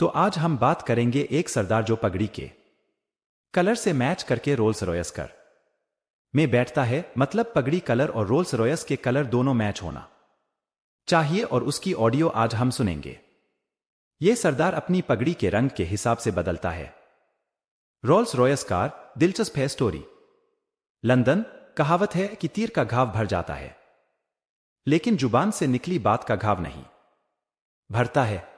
तो आज हम बात करेंगे एक सरदार जो पगड़ी के कलर से मैच करके रोल्स रॉयस कर में बैठता है। मतलब पगड़ी कलर और रोल्स रॉयस के कलर दोनों मैच होना चाहिए, और उसकी ऑडियो आज हम सुनेंगे। यह सरदार अपनी पगड़ी के रंग के हिसाब से बदलता है। रोल्स रॉयस कार दिलचस्प है स्टोरी। लंदन कहावत है कि तीर का घाव भर जाता है, लेकिन जुबान से निकली बात का घाव नहीं भरता है।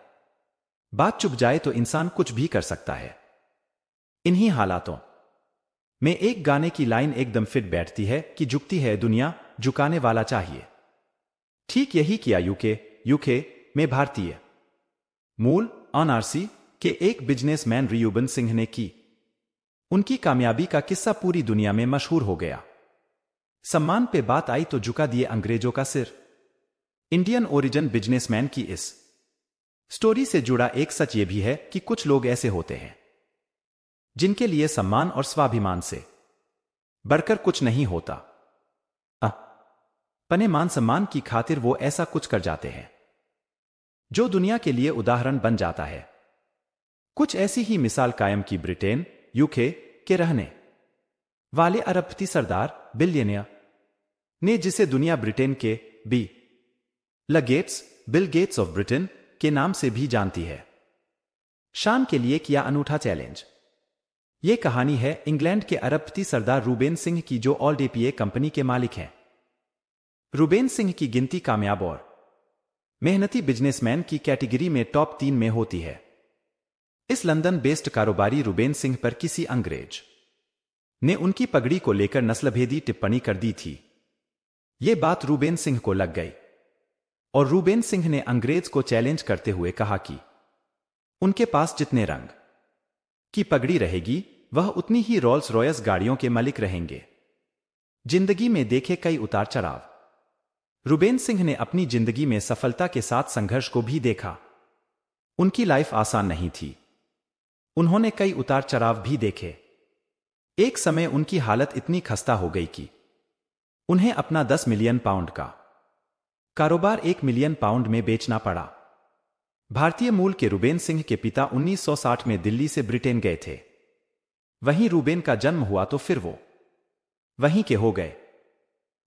बात चुप जाए तो इंसान कुछ भी कर सकता है। इन्हीं हालातों में एक गाने की लाइन एकदम फिट बैठती है कि झुकती है दुनिया, झुकाने वाला चाहिए। ठीक यही किया यूके में भारतीय मूल एनआरसी के एक बिजनेसमैन रियूबन सिंह ने की। उनकी कामयाबी का किस्सा पूरी दुनिया में मशहूर हो गया। सम्मान पे बात आई तो झुका दिए अंग्रेजों का सिर। इंडियन ओरिजिन बिजनेसमैन की इस स्टोरी से जुड़ा एक सच यह भी है कि कुछ लोग ऐसे होते हैं जिनके लिए सम्मान और स्वाभिमान से बढ़कर कुछ नहीं होता। अपने मान सम्मान की खातिर वो ऐसा कुछ कर जाते हैं जो दुनिया के लिए उदाहरण बन जाता है। कुछ ऐसी ही मिसाल कायम की ब्रिटेन यूके के रहने वाले अरबपति सरदार बिलियनियर ने, जिसे दुनिया ब्रिटेन के बिल गेट्स ऑफ ब्रिटेन के नाम से भी जानती है। शान के लिए किया अनूठा चैलेंज। यह कहानी है इंग्लैंड के अरबपति सरदार रूबेन सिंह की, जो ऑलडेपीए कंपनी के मालिक हैं। रूबेन सिंह की गिनती कामयाब और मेहनती बिजनेसमैन की कैटेगरी में टॉप 3 में होती है। इस लंदन बेस्ड कारोबारी रूबेन सिंह पर किसी अंग्रेज ने उनकी पगड़ी को लेकर नस्लभेदी टिप्पणी कर दी थी। यह बात रूबेन सिंह को लग गई और रूबेन सिंह ने अंग्रेज को चैलेंज करते हुए कहा कि उनके पास जितने रंग की पगड़ी रहेगी वह उतनी ही रोल्स रॉयस गाड़ियों के मालिक रहेंगे। जिंदगी में देखे कई उतार चढ़ाव। रूबेन सिंह ने अपनी जिंदगी में सफलता के साथ संघर्ष को भी देखा। उनकी लाइफ आसान नहीं थी। उन्होंने कई उतार चढ़ाव भी देखे। एक समय उनकी हालत इतनी खस्ता हो गई कि उन्हें अपना 10 मिलियन पाउंड का कारोबार 1 मिलियन पाउंड में बेचना पड़ा। भारतीय मूल के रूबेन सिंह के पिता 1960 में दिल्ली से ब्रिटेन गए थे। वहीं रूबेन का जन्म हुआ तो फिर वो वहीं के हो गए।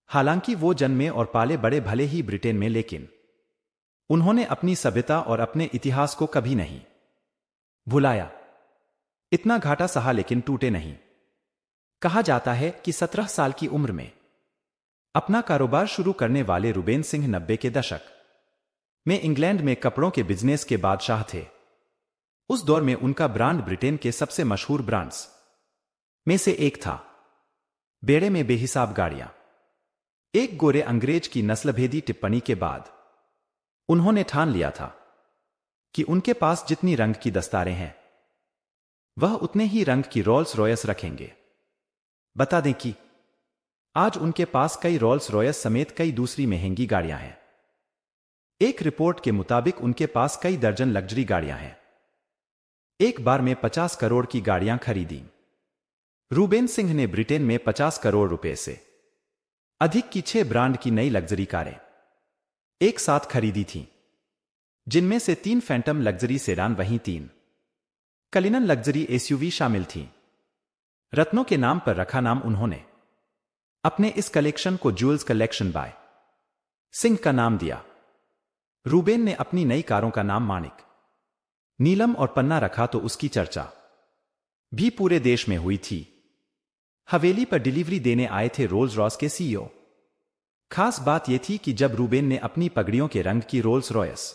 हालांकि वो जन्मे और पाले बड़े भले ही ब्रिटेन में, लेकिन उन्होंने अपनी सभ्यता और अपने इतिहास को कभी नहीं भुलाया। इतना घाटा सहा लेकिन टूटे नहीं। कहा जाता है कि 17 साल की उम्र में अपना कारोबार शुरू करने वाले रूबेन सिंह 90 के दशक में इंग्लैंड में कपड़ों के बिजनेस के बादशाह थे। उस दौर में उनका ब्रांड ब्रिटेन के सबसे मशहूर ब्रांड्स में से एक था। बेड़े में बेहिसाब गाड़ियां। एक गोरे अंग्रेज की नस्लभेदी टिप्पणी के बाद उन्होंने ठान लिया था कि उनके पास जितनी रंग की दस्तारें हैं वह उतने ही रंग की रोल्स रॉयस रखेंगे। बता दें कि आज उनके पास कई रोल्स रॉयस समेत कई दूसरी महंगी गाड़ियां हैं। एक रिपोर्ट के मुताबिक उनके पास कई दर्जन लग्जरी गाड़ियां हैं। एक बार में 50 करोड़ की गाड़ियां खरीदी। रूबेन सिंह ने ब्रिटेन में 50 करोड़ रुपए से अधिक की 6 ब्रांड की नई लग्जरी कारें एक साथ खरीदी थीं, जिनमें से 3 फैंटम लग्जरी सेडान वहीं 3 कलिनन लग्जरी एसयूवी शामिल थीं। रत्नों के नाम पर रखा नाम उन्होंने अपने इस कलेक्शन को ज्वेल्स कलेक्शन बाय सिंह का नाम दिया। रूबेन ने अपनी नई कारों का नाम माणिक, नीलम और पन्ना रखा तो उसकी चर्चा भी पूरे देश में हुई थी। हवेली पर डिलीवरी देने आए थे रोल्स रॉयस के सीईओ। खास बात यह थी कि जब रूबेन ने अपनी पगड़ियों के रंग की रोल्स रॉयस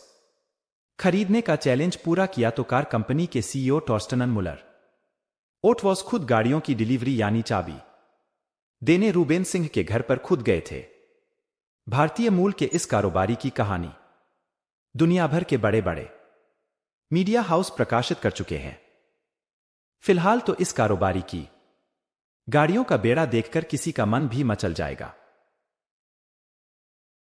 खरीदने का चैलेंज पूरा किया तो कार कंपनी के सीईओ टॉर्स्टन मुलर ओटवॉस खुद गाड़ियों की डिलीवरी यानी चाबी देने रूबेन सिंह के घर पर खुद गए थे। भारतीय मूल के इस कारोबारी की कहानी दुनिया भर के बड़े बड़े मीडिया हाउस प्रकाशित कर चुके हैं। फिलहाल तो इस कारोबारी की गाड़ियों का बेड़ा देखकर किसी का मन भी मचल जाएगा।